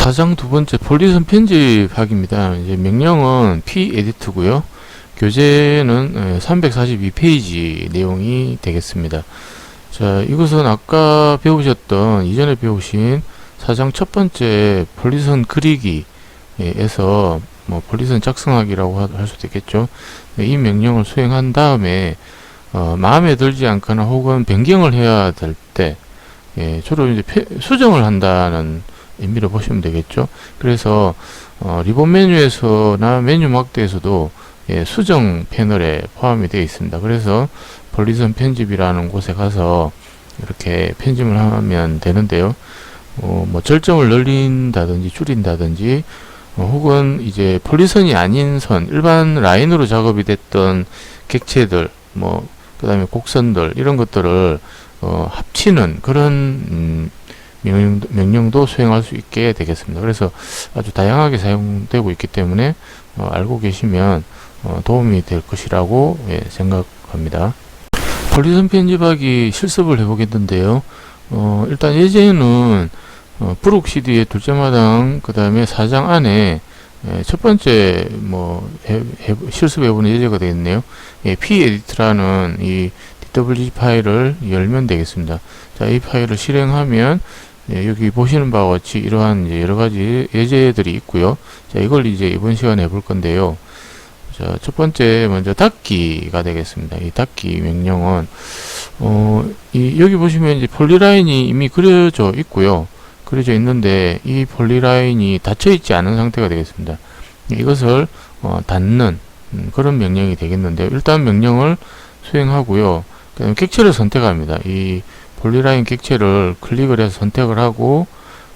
4장 두 번째 폴리선 편집하기입니다. 이제 명령은 p-edit고요. 교재는 342페이지 내용이 되겠습니다. 자, 이것은 아까 배우셨던 이전에 배우신 4장 첫 번째 폴리선 그리기에서 뭐 폴리선 작성하기라고 할 수도 있겠죠. 이 명령을 수행한 다음에 마음에 들지 않거나 혹은 변경을 해야 될 때 주로 이제 수정을 한다는 의미로 보시면 되겠죠. 그래서 리본 메뉴에서나 메뉴 막대에서도 수정 패널에 포함이 되어 있습니다. 그래서 폴리선 편집이라는 곳에 가서 이렇게 편집을 하면 되는데요. 뭐 절정을 늘린다든지 줄인다든지 혹은 이제 폴리선이 아닌 선, 일반 라인으로 작업이 됐던 객체들, 뭐 그 다음에 곡선들 이런 것들을 합치는 그런 명령도 수행할 수 있게 되겠습니다. 그래서 아주 다양하게 사용되고 있기 때문에 알고 계시면 도움이 될 것이라고 생각합니다. 폴리선 편집하기 실습을 해보겠는데요. 일단 예제는 브룩 CD의 둘째 마당 그 다음에 4장 안에 첫 번째 실습해보는 예제가 되겠네요. p-edit라는 이 DWG 파일을 열면 되겠습니다. 자, 이 파일을 실행하면 여기 보시는 바와 같이 이러한 이제 여러 가지 예제들이 있고요. 자, 이걸 이제 이번 시간에 해볼 건데요. 자, 첫 번째 먼저 닫기가 되겠습니다. 이 닫기 명령은 여기 보시면 이제 폴리라인이 이미 그려져 있고요. 그려져 있는데 이 폴리라인이 닫혀 있지 않은 상태가 되겠습니다. 이것을 닫는 그런 명령이 되겠는데요. 일단 명령을 수행하고요. 그 다음에 객체를 선택합니다. 이 폴리라인 객체를 클릭을 해서 선택을 하고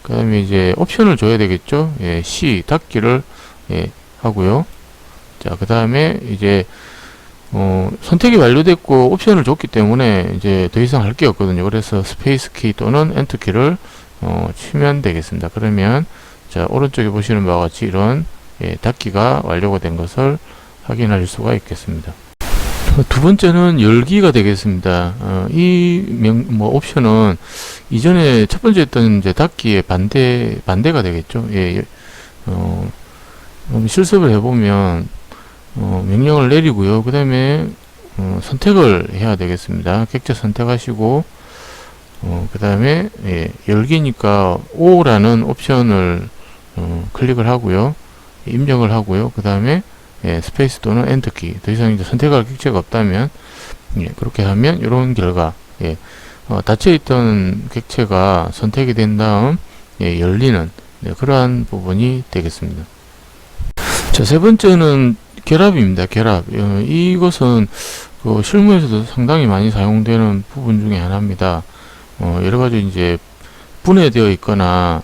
그 다음에 이제 옵션을 줘야 되겠죠. C 닫기를 하고요. 자, 그 다음에 이제 선택이 완료됐고 옵션을 줬기 때문에 이제 더 이상 할 게 없거든요. 그래서 스페이스 키 또는 엔터 키를 치면 되겠습니다. 그러면 자, 오른쪽에 보시는 바와 같이 이런 닫기가 완료가 된 것을 확인할 수가 있겠습니다. 두 번째는 열기가 되겠습니다. 옵션은 이전에 첫 번째 했던 이제 닫기의 반대가 되겠죠. 실습을 해보면 명령을 내리고요. 그 다음에 선택을 해야 되겠습니다. 객체 선택하시고 그 다음에 열기니까 O라는 옵션을 클릭을 하고요. 입력을 하고요. 그 다음에 스페이스 또는 엔터키, 더 이상 이제 선택할 객체가 없다면 그렇게 하면 이런 결과 닫혀있던 객체가 선택이 된 다음 열리는 그러한 부분이 되겠습니다. 자, 세 번째는 결합입니다. 결합. 이것은 실무에서도 상당히 많이 사용되는 부분 중에 하나입니다. 여러 가지 이제 분해되어 있거나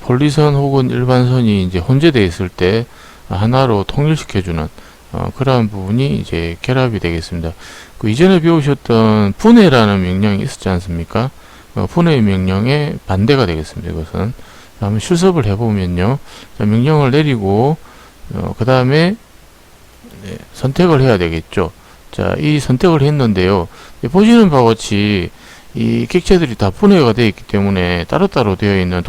폴리선 혹은 일반선이 이제 혼재되어 있을 때 하나로 통일시켜주는 그러한 부분이 이제 결합이 되겠습니다. 그 이전에 배우셨던 분해라는 명령이 있었지 않습니까? 분해의 명령의 반대가 되겠습니다. 이것은 한번 실습을 해보면요. 자, 명령을 내리고 그 다음에 선택을 해야 되겠죠. 자, 이 선택을 했는데요. 보시는 바와 같이 이 객체들이 다 분해가 되어 있기 때문에 따로따로 되어 있는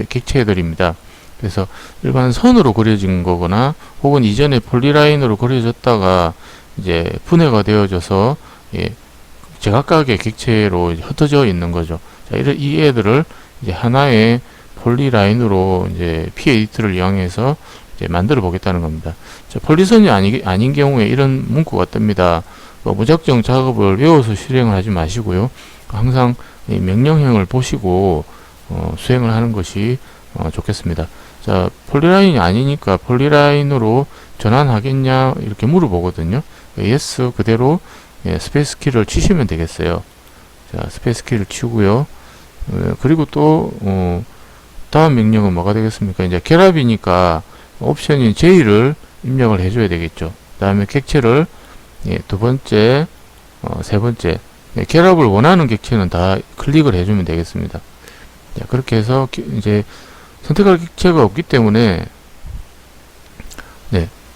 객체들입니다. 그래서 일반 선으로 그려진 거거나 혹은 이전에 폴리라인으로 그려졌다가 이제 분해가 되어져서 제각각의 객체로 흩어져 있는 거죠. 자, 이 애들을 이제 하나의 폴리라인으로 이제 p-edit를 이용해서 이제 만들어 보겠다는 겁니다. 자, 폴리선이 아닌 경우에 이런 문구가 뜹니다. 무작정 작업을 외워서 실행을 하지 마시고요. 항상 이 명령형을 보시고 수행을 하는 것이 좋겠습니다. 자, 폴리라인이 아니니까 폴리라인으로 전환하겠냐 이렇게 물어보거든요. yes 그대로 스페이스 키를 치시면 되겠어요. 자, 스페이스 키를 치고요. 그리고 또 다음 명령은 뭐가 되겠습니까? 이제 결합이니까 옵션인 J를 입력을 해줘야 되겠죠. 그 다음에 객체를 두 번째, 세 번째 결합을 원하는 객체는 다 클릭을 해주면 되겠습니다. 자, 그렇게 해서 이제 선택할 객체가 없기 때문에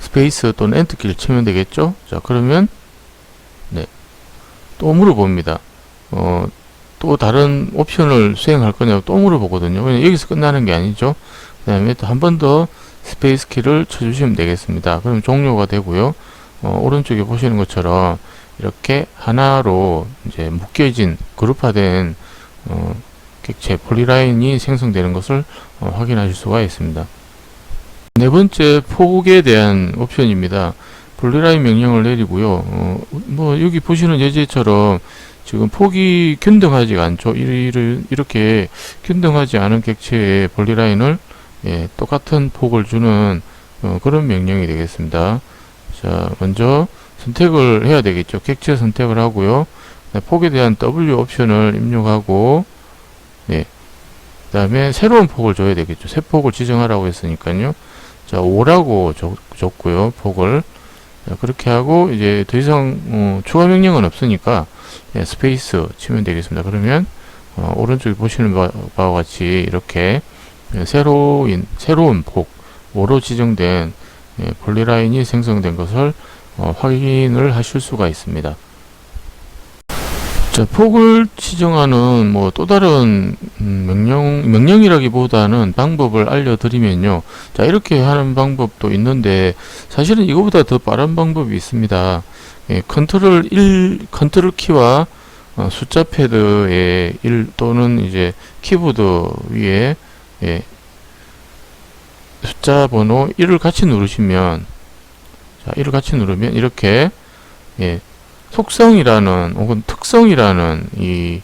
스페이스 또는 엔터 키를 치면 되겠죠. 자, 그러면 또 물어봅니다. 또 다른 옵션을 수행할 거냐고 또 물어보거든요. 왜냐면 여기서 끝나는 게 아니죠. 그 다음에 또 한 번 더 스페이스 키를 쳐주시면 되겠습니다. 그럼 종료가 되고요. 오른쪽에 보시는 것처럼 이렇게 하나로 이제 묶여진 그룹화된 객체 폴리라인이 생성되는 것을 확인하실 수가 있습니다. 네 번째, 폭에 대한 옵션입니다. 폴리라인 명령을 내리고요. 뭐 여기 보시는 예제처럼 지금 폭이 균등하지가 않죠. 이렇게 균등하지 않은 객체의 폴리라인을 똑같은 폭을 주는 그런 명령이 되겠습니다. 자, 먼저 선택을 해야 되겠죠. 객체 선택을 하고요. 폭에 대한 W 옵션을 입력하고, 그 다음에 새로운 폭을 줘야 되겠죠. 새 폭을 지정하라고 했으니까요. 자, 5라고 줬고요. 폭을. 자, 그렇게 하고, 이제 더 이상 추가 명령은 없으니까 스페이스 치면 되겠습니다. 그러면 오른쪽에 보시는 바와 같이 이렇게 새로운 폭, 5로 지정된 폴리라인이 생성된 것을 확인을 하실 수가 있습니다. 자, 폭을 지정하는 뭐 또 다른 명령이라기보다는 방법을 알려드리면요. 자, 이렇게 하는 방법도 있는데 사실은 이거보다 더 빠른 방법이 있습니다. 컨트롤 키와 숫자 패드의 1 또는 이제 키보드 위에 숫자 번호 1을 같이 누르시면, 자, 1을 같이 누르면 이렇게 속성이라는 혹은 특성이라는 이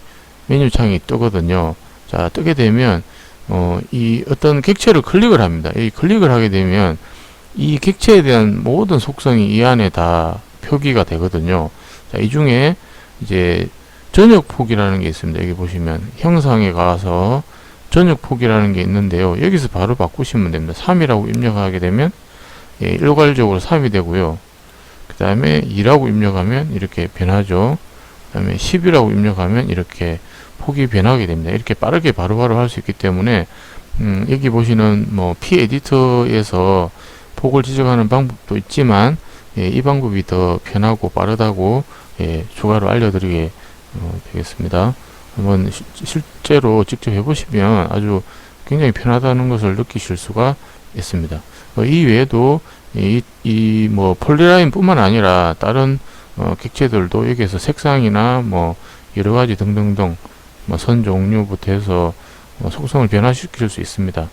메뉴창이 뜨거든요. 자, 뜨게 되면 이 어떤 객체를 클릭을 합니다. 이 클릭을 하게 되면 이 객체에 대한 모든 속성이 이 안에 다 표기가 되거든요. 자, 이 중에 이제 전역 폭이라는 게 있습니다. 여기 보시면 형상에 가서 전역 폭이라는 게 있는데요. 여기서 바로 바꾸시면 됩니다. 3이라고 입력하게 되면 일괄적으로 3이 되고요. 그 다음에 2라고 입력하면 이렇게 변하죠. 그 다음에 10이라고 입력하면 이렇게 폭이 변하게 됩니다. 이렇게 빠르게 바로바로 할 수 있기 때문에 여기 보시는 뭐 P 에디터에서 폭을 지정하는 방법도 있지만 이 방법이 더 편하고 빠르다고 추가로 알려드리게 되겠습니다. 한번 실제로 직접 해보시면 아주 굉장히 편하다는 것을 느끼실 수가 있습니다. 이 외에도 뭐 폴리라인 뿐만 아니라 다른 객체들도 여기에서 색상이나 뭐 여러가지 등등등 뭐 선 종류부터 해서 속성을 변화시킬 수 있습니다.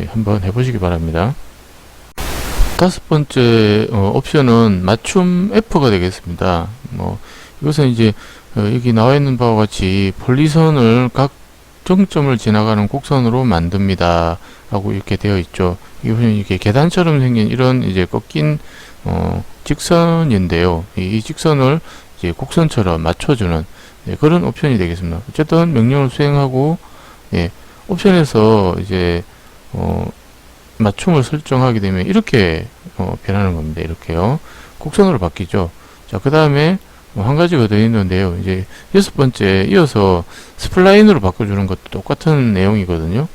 한번 해보시기 바랍니다. 다섯 번째 옵션은 맞춤 F가 되겠습니다. 뭐 이것은 이제 여기 나와 있는 바와 같이 폴리선을 각 정점을 지나가는 곡선으로 만듭니다 라고 이렇게 되어 있죠. 이게 보면 이렇게 계단처럼 생긴 이런 이제 꺾인 직선인데요. 이 직선을 이제 곡선처럼 맞춰주는 그런 옵션이 되겠습니다. 어쨌든 명령을 수행하고 옵션에서 이제 맞춤을 설정하게 되면 이렇게 변하는 겁니다. 이렇게요. 곡선으로 바뀌죠. 자, 그 다음에 한 가지가 더 있는데요. 이제 여섯 번째 이어서 스플라인으로 바꿔주는 것도 똑같은 내용이거든요.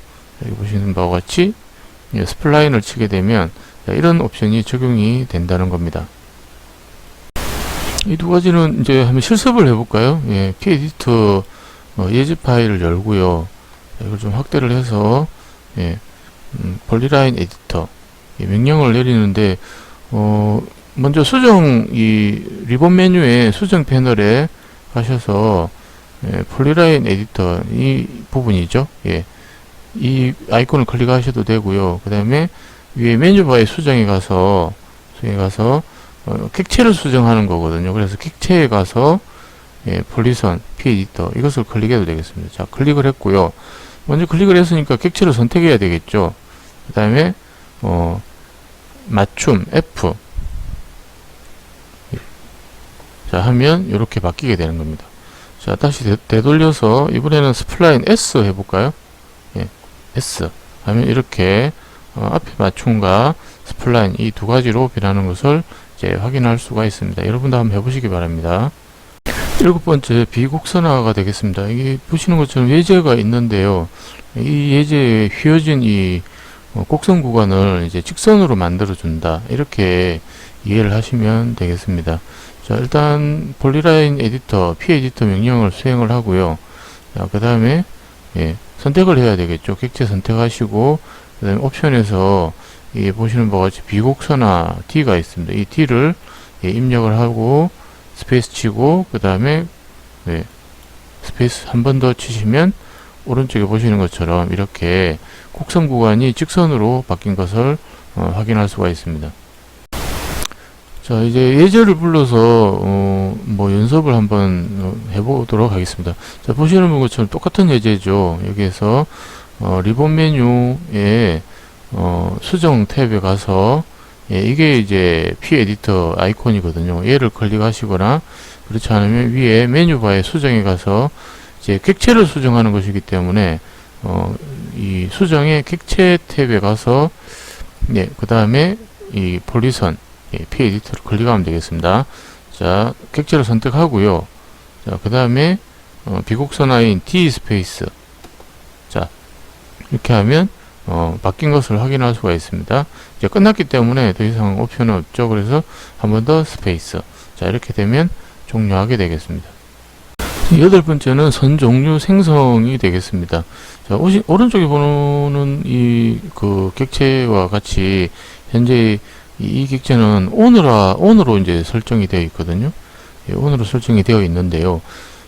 여기 보시는 바와 같이 스플라인을 치게 되면 이런 옵션이 적용이 된다는 겁니다. 이 두 가지는 이제 한번 실습을 해볼까요? P-에디터 예제 파일을 열고요. 이걸 좀 확대를 해서 폴리라인 에디터 명령을 내리는데 먼저 수정 이 리본 메뉴에 수정 패널에 가셔서 폴리라인 에디터 이 부분이죠. 이 아이콘을 클릭하셔도 되고요. 그 다음에 위에 메뉴바에 수정에 가서 객체를 수정하는 거거든요. 그래서 객체에 가서 폴리선 P 에디터 이것을 클릭해도 되겠습니다. 자, 클릭을 했고요. 먼저 클릭을 했으니까 객체를 선택해야 되겠죠. 그 다음에 맞춤 F 자 하면 이렇게 바뀌게 되는 겁니다. 자, 다시 되돌려서 이번에는 스플라인 S 해볼까요? S 하면 이렇게 앞에 맞춤과 스플라인 이 두 가지로 변하는 것을 이제 확인할 수가 있습니다. 여러분도 한번 해보시기 바랍니다. 일곱 번째 비곡선화가 되겠습니다. 이게 보시는 것처럼 예제가 있는데요. 이 예제에 휘어진 이 곡선 구간을 이제 직선으로 만들어 준다 이렇게 이해를 하시면 되겠습니다. 자, 일단 폴리라인 에디터 P 에디터 명령을 수행을 하고요. 자, 그 다음에 선택을 해야 되겠죠. 객체 선택하시고 그 다음에 옵션에서 보시는 바와 같이 비곡선화 D가 있습니다. 이 D를 입력을 하고 스페이스 치고 그 다음에 스페이스 한 번 더 치시면 오른쪽에 보시는 것처럼 이렇게 곡선 구간이 직선으로 바뀐 것을 확인할 수가 있습니다. 자, 이제 예제를 불러서 뭐 연습을 한번 해보도록 하겠습니다. 자, 보시는 것처럼 똑같은 예제죠. 여기에서 리본 메뉴에 수정 탭에 가서 이게 이제 P 에디터 아이콘이거든요. 얘를 클릭하시거나 그렇지 않으면 위에 메뉴바에 수정에 가서 이제 객체를 수정하는 것이기 때문에 이 수정의 객체 탭에 가서 그 다음에 이 폴리선 P 에디터를 클릭하면 되겠습니다. 자, 객체를 선택하고요. 자, 그 다음에 비곡선화인 D 스페이스. 자, 이렇게 하면 바뀐 것을 확인할 수가 있습니다. 이제 끝났기 때문에 더 이상 옵션은 없죠. 그래서 한 번 더 스페이스. 자, 이렇게 되면 종료하게 되겠습니다. 여덟 번째는 선 종류 생성이 되겠습니다. 자, 오른쪽에 보는 그 객체와 같이 현재 이 객체는 on으로 이제 설정이 되어 있거든요. on으로 설정이 되어 있는데요.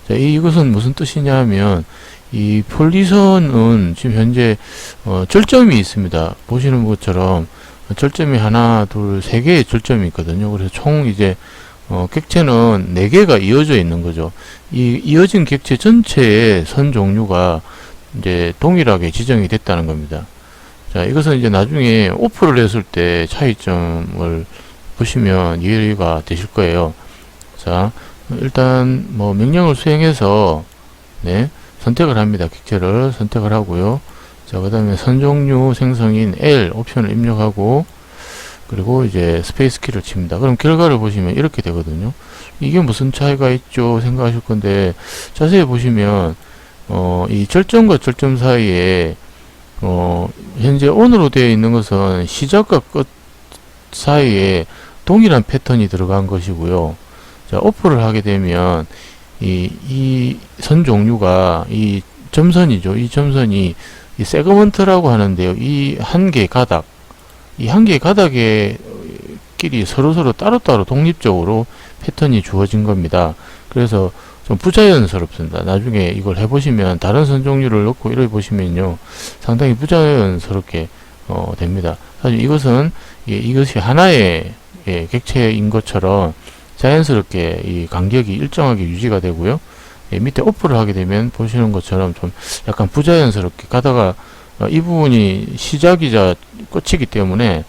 자, 이것은 무슨 뜻이냐면 이 폴리선은 지금 현재 절점이 있습니다. 보시는 것처럼 절점이 하나, 둘, 세 개의 절점이 있거든요. 그래서 총 이제 객체는 4개가 이어져 있는 거죠. 이 이어진 객체 전체의 선 종류가 이제 동일하게 지정이 됐다는 겁니다. 자, 이것은 이제 나중에 오프를 했을 때 차이점을 보시면 이해가 되실 거예요. 자, 일단 뭐 명령을 수행해서 선택을 합니다. 객체를 선택을 하고요. 자, 그 다음에 선 종류 생성인 L 옵션을 입력하고 그리고 이제 스페이스 키를 칩니다. 그럼 결과를 보시면 이렇게 되거든요. 이게 무슨 차이가 있죠 생각하실 건데, 자세히 보시면 이 절점과 절점 사이에 현재 on으로 되어 있는 것은 시작과 끝 사이에 동일한 패턴이 들어간 것이고요. 자, 오프를 하게 되면 이 선 종류가 이 점선이죠. 이 점선이 이 세그먼트라고 하는데요. 이 한 개의 가닥, 이 한 개의 가닥의 끼리 서로서로 따로따로 독립적으로 패턴이 주어진 겁니다. 그래서 좀 부자연스럽습니다. 나중에 이걸 해보시면 다른 선 종류를 넣고 이래 보시면요, 상당히 부자연스럽게 됩니다. 사실 이것은 이것이 하나의 객체인 것처럼 자연스럽게 이 간격이 일정하게 유지가 되고요. 밑에 오프를 하게 되면 보시는 것처럼 좀 약간 부자연스럽게 가다가 이 부분이 시작이자 끝이기 때문에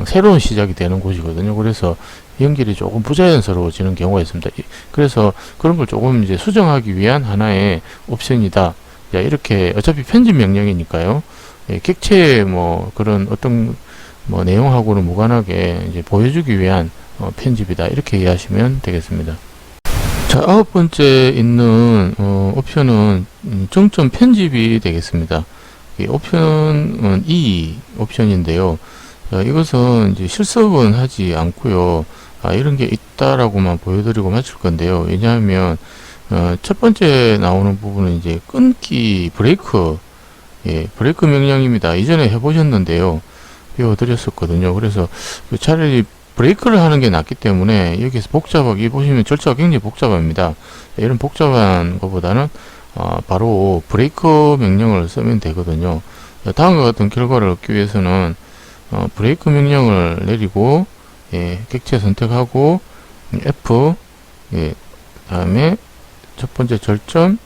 새로운 시작이 되는 곳이거든요. 그래서 연결이 조금 부자연스러워지는 경우가 있습니다. 그래서 그런 걸 조금 이제 수정하기 위한 하나의 옵션이다. 자, 이렇게 어차피 편집 명령이니까요. 객체의 뭐 그런 어떤 뭐 내용하고는 무관하게 이제 보여주기 위한 편집이다. 이렇게 이해하시면 되겠습니다. 자, 9번째 있는 옵션은 정점 편집이 되겠습니다. 이 옵션은 E 옵션인데요. 자, 이것은 이제 실습은 하지 않고요. 이런 게 있다라고만 보여드리고 마칠 건데요. 왜냐하면 첫 번째 나오는 부분은 이제 끊기 브레이크, 브레이크 명령입니다. 이전에 해보셨는데요, 배워드렸었거든요. 그래서 차라리 브레이크를 하는 게 낫기 때문에 여기서 복잡하게 보시면 절차가 굉장히 복잡합니다. 이런 복잡한 것보다는 바로 브레이크 명령을 쓰면 되거든요. 다음과 같은 결과를 얻기 위해서는 브레이크 명령을 내리고 객체 선택하고 F, 다음에 첫 번째 절점,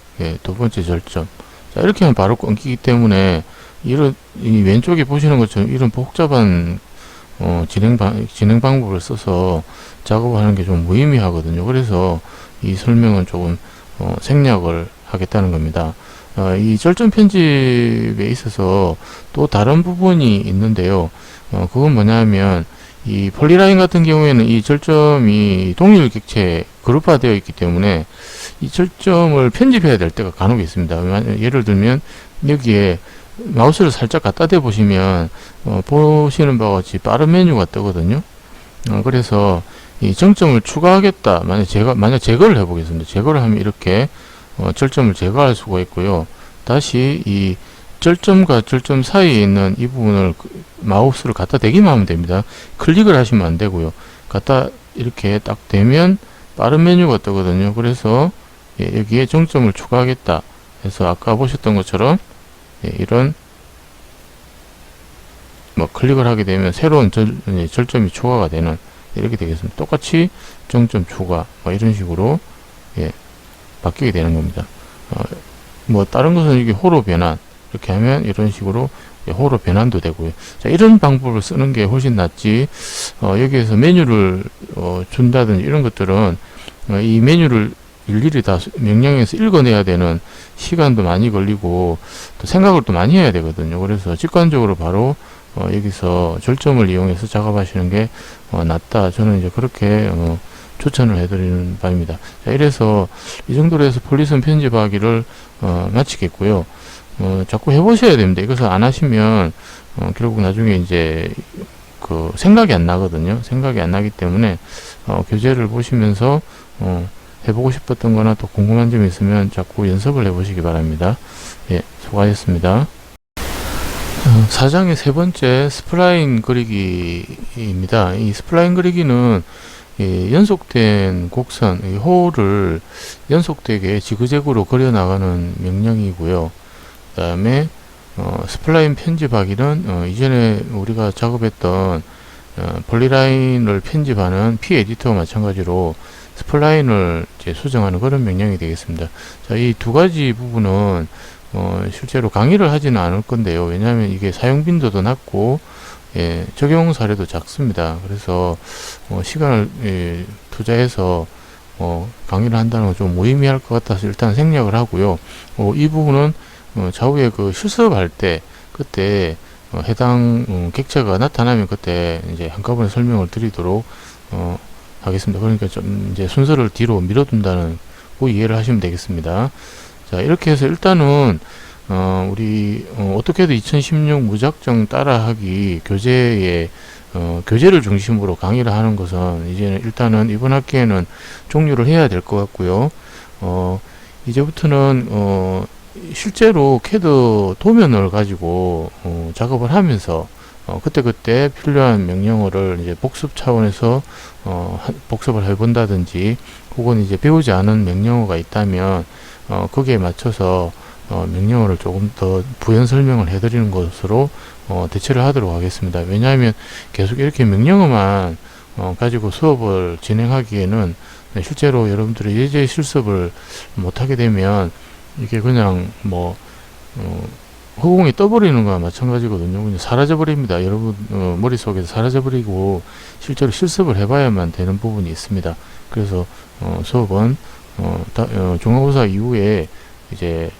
두 번째 절점. 자, 이렇게 하면 바로 끊기기 때문에 이 왼쪽에 보시는 것처럼 이런 복잡한 진행 방법을 써서 작업을 하는 게 좀 무의미하거든요. 그래서 이 설명은 조금 생략을 하겠다는 겁니다. 이 절점 편집에 있어서 또 다른 부분이 있는데요. 그건 뭐냐면 이 폴리라인 같은 경우에는 이 절점이 동일 객체 그룹화 되어 있기 때문에 이 절점을 편집해야 될 때가 간혹 있습니다. 예를 들면 여기에 마우스를 살짝 갖다 대 보시면 보시는 바와 같이 빠른 메뉴가 뜨거든요. 그래서 이 정점을 추가하겠다, 만약 제거를 해 보겠습니다. 제거를 하면 이렇게 절점을 제거할 수가 있고요. 다시 이 절점과 절점 사이에 있는 이 부분을 마우스를 갖다 대기만 하면 됩니다. 클릭을 하시면 안 되고요. 갖다 이렇게 딱 대면 빠른 메뉴가 뜨거든요. 그래서 예, 여기에 정점을 추가하겠다 해서 아까 보셨던 것처럼 예, 이런 뭐 클릭을 하게 되면 새로운 절점이 추가가 되는 이렇게 되겠습니다. 똑같이 정점 추가 뭐 이런 식으로 예, 바뀌게 되는 겁니다. 뭐 다른 것은 이게 호로 변환 이렇게 하면 이런 식으로 예, 호로 변환도 되고요. 자, 이런 방법을 쓰는 게 훨씬 낫지 여기에서 메뉴를 준다든지 이런 것들은 이 메뉴를 일일이 다 명령에서 읽어내야 되는 시간도 많이 걸리고 또 생각을 또 많이 해야 되거든요. 그래서 직관적으로 바로 여기서 절점을 이용해서 작업하시는 게 낫다. 저는 이제 그렇게 추천을 해드리는 바입니다. 자, 이래서 이 정도로 해서 폴리선 편집하기를 마치겠고요. 자꾸 해보셔야 됩니다. 이것을 안 하시면 결국 나중에 이제 그 생각이 안 나거든요. 생각이 안 나기 때문에 교재를 보시면서 해보고 싶었던 거나 또 궁금한 점이 있으면 자꾸 연습을 해보시기 바랍니다. 예, 수고하셨습니다. 4장의 세 번째 스플라인 그리기입니다. 이 스플라인 그리기는 연속된 곡선, 호를 연속되게 지그재그로 그려나가는 명령이고요. 그 다음에 스플라인 편집하기는 이전에 우리가 작업했던 폴리라인을 편집하는 P 에디터와 마찬가지로 스플라인을 이제 수정하는 그런 명령이 되겠습니다. 자, 이 두 가지 부분은 실제로 강의를 하지는 않을 건데요. 왜냐하면 이게 사용 빈도도 낮고 예, 적용 사례도 작습니다. 그래서 시간을 투자해서 강의를 한다는 건 좀 무의미할 것 같아서 일단 생략을 하고요. 이 부분은 좌우에 그 실습할 때 그때 해당 객체가 나타나면 그때 이제 한꺼번에 설명을 드리도록 하겠습니다. 그러니까 좀 이제 순서를 뒤로 밀어둔다는 그 이해를 하시면 되겠습니다. 자, 이렇게 해서 일단은 우리 어떻게든 2016 무작정 따라하기 교재에 교재를 중심으로 강의를 하는 것은 이제는 일단은 이번 학기에는 종료를 해야 될 것 같고요. 이제부터는 실제로 캐드 도면을 가지고 작업을 하면서 그때그때 필요한 명령어를 이제 복습 차원에서 복습을 해본다든지 혹은 이제 배우지 않은 명령어가 있다면 거기에 맞춰서 명령어를 조금 더 부연 설명을 해드리는 것으로 대체를 하도록 하겠습니다. 왜냐하면 계속 이렇게 명령어만 가지고 수업을 진행하기에는 실제로 여러분들이 예제 실습을 못하게 되면 이게 그냥 뭐 허공이 떠버리는 거와 마찬가지거든요. 그냥 사라져버립니다. 여러분 머릿속에서 사라져버리고 실제로 실습을 해봐야만 되는 부분이 있습니다. 그래서 수업은 중간고사 이후에 이제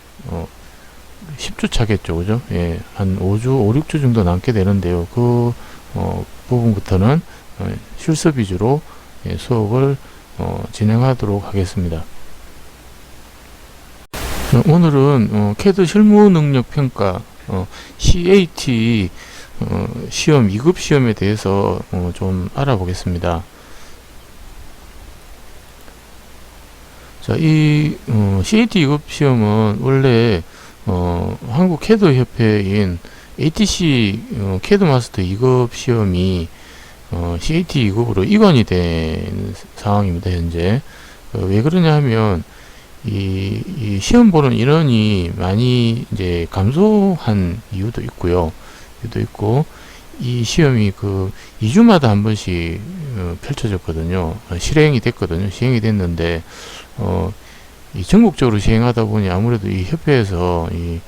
10주 차겠죠, 그죠? 예, 한 5주, 5, 6주 정도 남게 되는데요. 그 부분부터는 실습 위주로 수업을 진행하도록 하겠습니다. 오늘은 CAD 실무 능력 평가 CAT 시험 2급 시험에 대해서 좀 알아보겠습니다. 자, 이 CAT 2급 시험은 원래 한국 CAD 협회인 ATC CAD 마스터 2급 시험이 CAT 2급으로 이관이 된 상황입니다. 현재 왜 그러냐 하면 이 시험 보는 인원이 많이 이제 감소한 이유도 있고요. 이 시험이 그 2주마다 한 번씩 펼쳐졌거든요. 실행이 됐거든요. 시행이 됐는데 이 전국적으로 시행하다 보니 아무래도 이 협회에서 이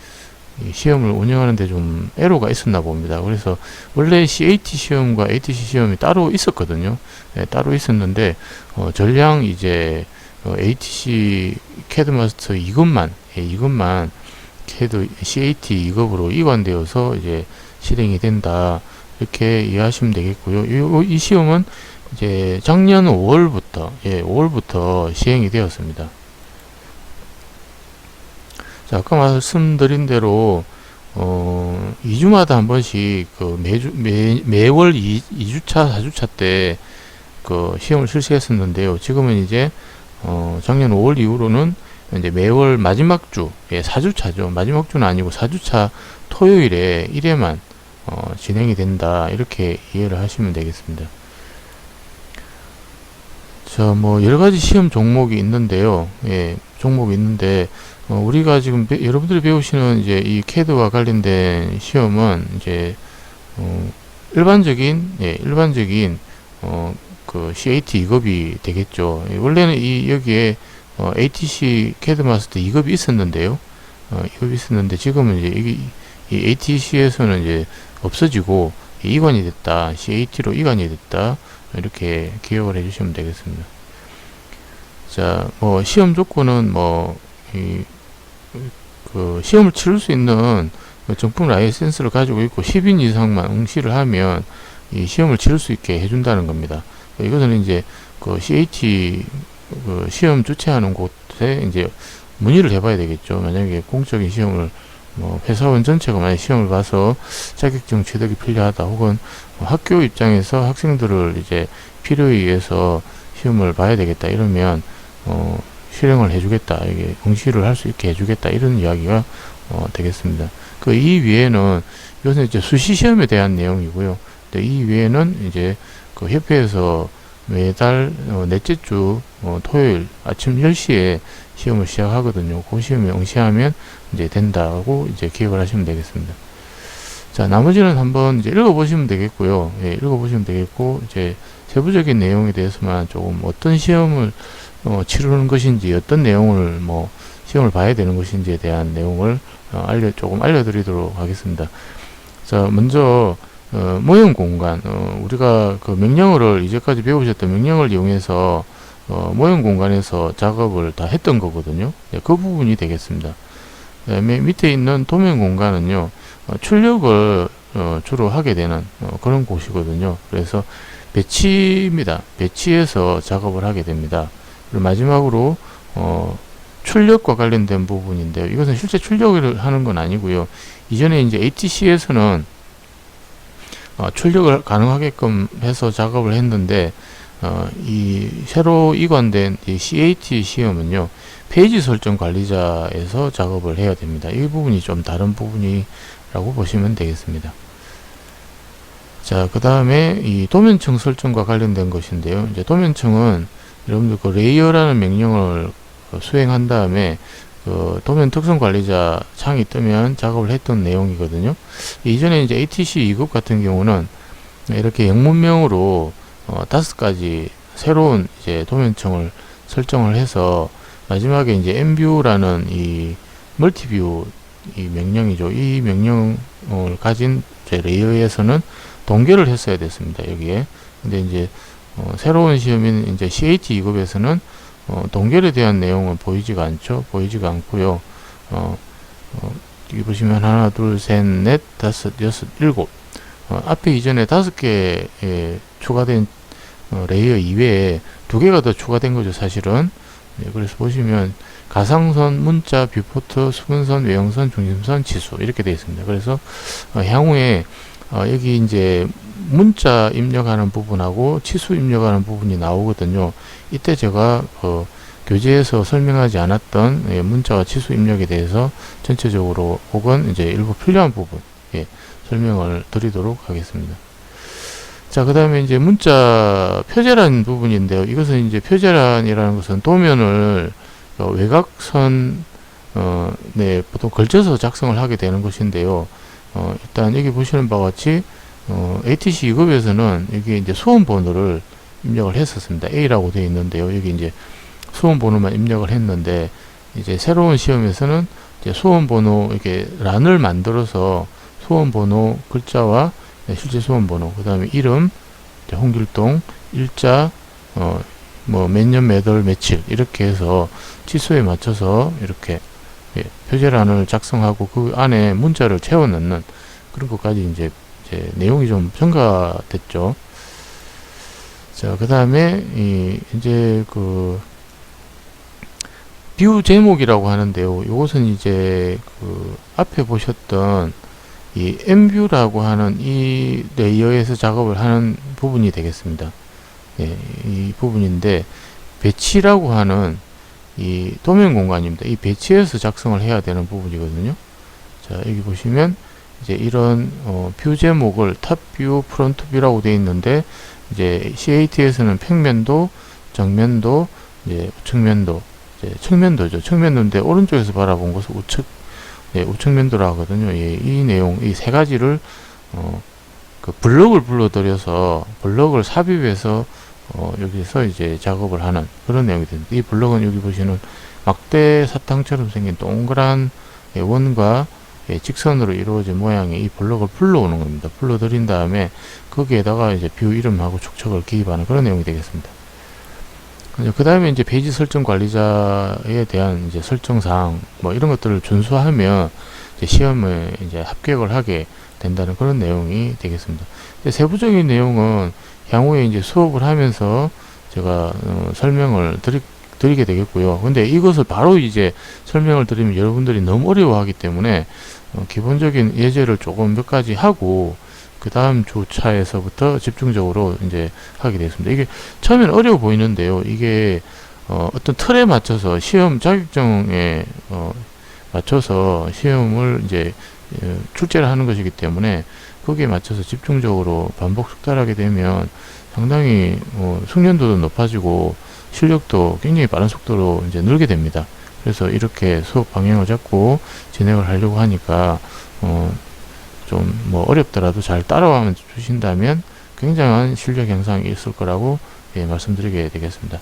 시험을 운영하는데 좀 애로가 있었나 봅니다. 그래서 원래 CAT 시험과 ATC 시험이 따로 있었거든요. 네, 따로 있었는데 전량 이제 ATC CAD 마스터 2급만 CAD CAT 2급으로 이관되어서 이제 실행이 된다. 이렇게 이해하시면 되겠고요. 이 시험은 이제 작년 5월부터 시행이 되었습니다. 자, 아까 말씀드린 대로 2주마다 한 번씩 그 매월 2주차, 4주차 때 그 시험을 실시했었는데요. 지금은 이제 작년 5월 이후로는 이제 매월 마지막 주, 4주차죠. 마지막 주는 아니고 4주차 토요일에 1회만 진행이 된다. 이렇게 이해를 하시면 되겠습니다. 자, 뭐 여러 가지 시험 종목이 있는데요. 종목이 있는데 우리가 지금 여러분들이 배우시는 이제 이 CAD와 관련된 시험은 이제 일반적인 그 CAT 2급이 되겠죠. 원래는 여기에 ATC CAD 마스터 2급이 있었는데요. 2급이 있었는데 지금은 이제 이 ATC에서는 이제 없어지고 이관이 됐다. CAT로 이관이 됐다. 이렇게 기억을 해주시면 되겠습니다. 자, 뭐 시험 조건은 그 시험을 치를 수 있는 정품 라이센스를 가지고 있고 10인 이상만 응시를 하면 이 시험을 치를 수 있게 해준다는 겁니다. 이것은 이제 그 CAT 그 시험 주최하는 곳에 이제 문의를 해봐야 되겠죠. 만약에 공적인 시험을 회사원 전체가 만약 시험을 봐서 자격증 취득이 필요하다, 혹은 학교 입장에서 학생들을 이제 필요에 의해서 시험을 봐야 되겠다 이러면 실행을 해주겠다, 이게 응시를 할 수 있게 해주겠다, 이런 이야기가 되겠습니다. 그 이외에는 이것은 이제 수시 시험에 대한 내용이고요. 이 외에는 이제 그 협회에서 매달 넷째 주 토요일 아침 10시에 시험을 시작하거든요. 그 시험에 응시하면 이제 된다고 이제 기억을 하시면 되겠습니다. 자, 나머지는 한번 이제 읽어보시면 되겠고요. 읽어보시면 되겠고, 이제 세부적인 내용에 대해서만 조금 어떤 시험을 치르는 것인지, 어떤 내용을 시험을 봐야 되는 것인지에 대한 내용을 조금 알려드리도록 하겠습니다. 자, 먼저 모형 공간, 우리가 그 명령어를 이제까지 배우셨던 명령어를 이용해서 모형 공간에서 작업을 다 했던 거거든요. 그 부분이 되겠습니다. 그다음에 밑에 있는 도면 공간은요, 출력을 주로 하게 되는 그런 곳이거든요. 그래서 배치입니다. 배치해서 작업을 하게 됩니다. 그리고 마지막으로 출력과 관련된 부분인데요. 이것은 실제 출력을 하는 건 아니고요. 이전에 이제 ATC에서는 출력을 가능하게끔 해서 작업을 했는데, 이 새로 이관된 이 CAT 시험은요, 페이지 설정 관리자에서 작업을 해야 됩니다. 이 부분이 좀 다른 부분이라고 보시면 되겠습니다. 자, 그 다음에 이 도면층 설정과 관련된 것인데요. 이제 도면층은 여러분들 그 레이어라는 명령을 수행한 다음에 그 도면 특성 관리자 창이 뜨면 작업을 했던 내용이거든요. 이전에 이제 ATC 2급 같은 경우는 이렇게 영문명으로 5가지 새로운 이제 도면층을 설정을 해서 마지막에 이제 엠뷰라는 이 멀티뷰 이 명령이죠. 이 명령을 가진 이제 레이어에서는 동결을 했어야 됐습니다. 여기에. 근데 이제 새로운 시험인 이제 CAT 2급에서는 동결에 대한 내용은 보이지가 않죠. 보이지가 않고요. 여기 보시면 하나, 둘, 셋, 넷, 다섯, 여섯, 일곱. 앞에 이전에 5개에 추가된 레이어 이외에 2개가 더 추가된 거죠, 사실은. 그래서 보시면 가상선, 문자, 뷰포트, 수분선, 외형선, 중심선, 치수 이렇게 되어 있습니다. 그래서 향후에 여기 이제 문자 입력하는 부분하고 치수 입력하는 부분이 나오거든요. 이때 제가 교재에서 설명하지 않았던 문자와 치수 입력에 대해서 전체적으로 혹은 이제 일부 필요한 부분 설명을 드리도록 하겠습니다. 자, 그 다음에 이제 문자 표제란 부분인데요. 이것은 이제 표제란이라는 것은 도면을 외곽선 보통 걸쳐서 작성을 하게 되는 것인데요. 일단 여기 보시는 바와 같이 ATC 2급에서는 여기 이제 수험 번호를 입력을 했었습니다. A라고 되어 있는데요. 여기 이제 수험 번호만 입력을 했는데, 이제 새로운 시험에서는 이제 수험 번호 이렇게 란을 만들어서 수험 번호 글자와 실제 수험 번호, 그 다음에 이름, 홍길동, 일자, 몇 년, 몇 월, 며칠 이렇게 해서 치수에 맞춰서 이렇게 표제란을 작성하고 그 안에 문자를 채워 넣는 그런 것까지 이제 내용이 좀 첨가됐죠. 자, 그 다음에 이제 그 뷰 제목이라고 하는데요. 이것은 이제 그 앞에 보셨던 이 엠뷰라고 하는 이 레이어에서 작업을 하는 부분이 되겠습니다. 이 부분인데, 배치라고 하는 이 도면 공간입니다. 이 배치해서 작성을 해야 되는 부분이거든요. 자, 여기 보시면 이제 이런 뷰 제목을 탑뷰, 프론트뷰라고 되어 있는데, 이제 CAT에서는 평면도, 정면도, 이제 우측면도, 이제 측면도죠. 측면도인데 오른쪽에서 바라본 것을 우측면도라 하거든요. 예, 이 내용, 이 세 가지를 그 블럭을 불러들여서 블럭을 삽입해서 여기서 이제 작업을 하는 그런 내용이 됩니다. 이 블럭은 여기 보시는 막대 사탕처럼 생긴 동그란 원과 직선으로 이루어진 모양의 이 블럭을 불러오는 겁니다. 불러들인 다음에 거기에다가 이제 뷰 이름하고 축척을 기입하는 그런 내용이 되겠습니다. 그 다음에 이제 페이지 설정 관리자에 대한 이제 설정사항 뭐 이런 것들을 준수하면 이제 시험에 이제 합격을 하게 된다는 그런 내용이 되겠습니다. 세부적인 내용은 향후에 이제 수업을 하면서 제가 설명을 드리게 되겠고요. 근데 이것을 바로 이제 설명을 드리면 여러분들이 너무 어려워하기 때문에 기본적인 예제를 조금 몇 가지 하고 그 다음 주차에서부터 집중적으로 이제 하게 되겠습니다. 이게 처음엔 어려워 보이는데요. 이게 어떤 틀에 맞춰서 시험 자격증에 맞춰서 시험을 이제 출제를 하는 것이기 때문에 거기에 맞춰서 집중적으로 반복 숙달하게 되면 상당히 숙련도도 높아지고 실력도 굉장히 빠른 속도로 이제 늘게 됩니다. 그래서 이렇게 수업 방향을 잡고 진행을 하려고 하니까 좀 뭐 어렵더라도 잘 따라와 주신다면 굉장한 실력 향상이 있을 거라고 말씀드리게 되겠습니다.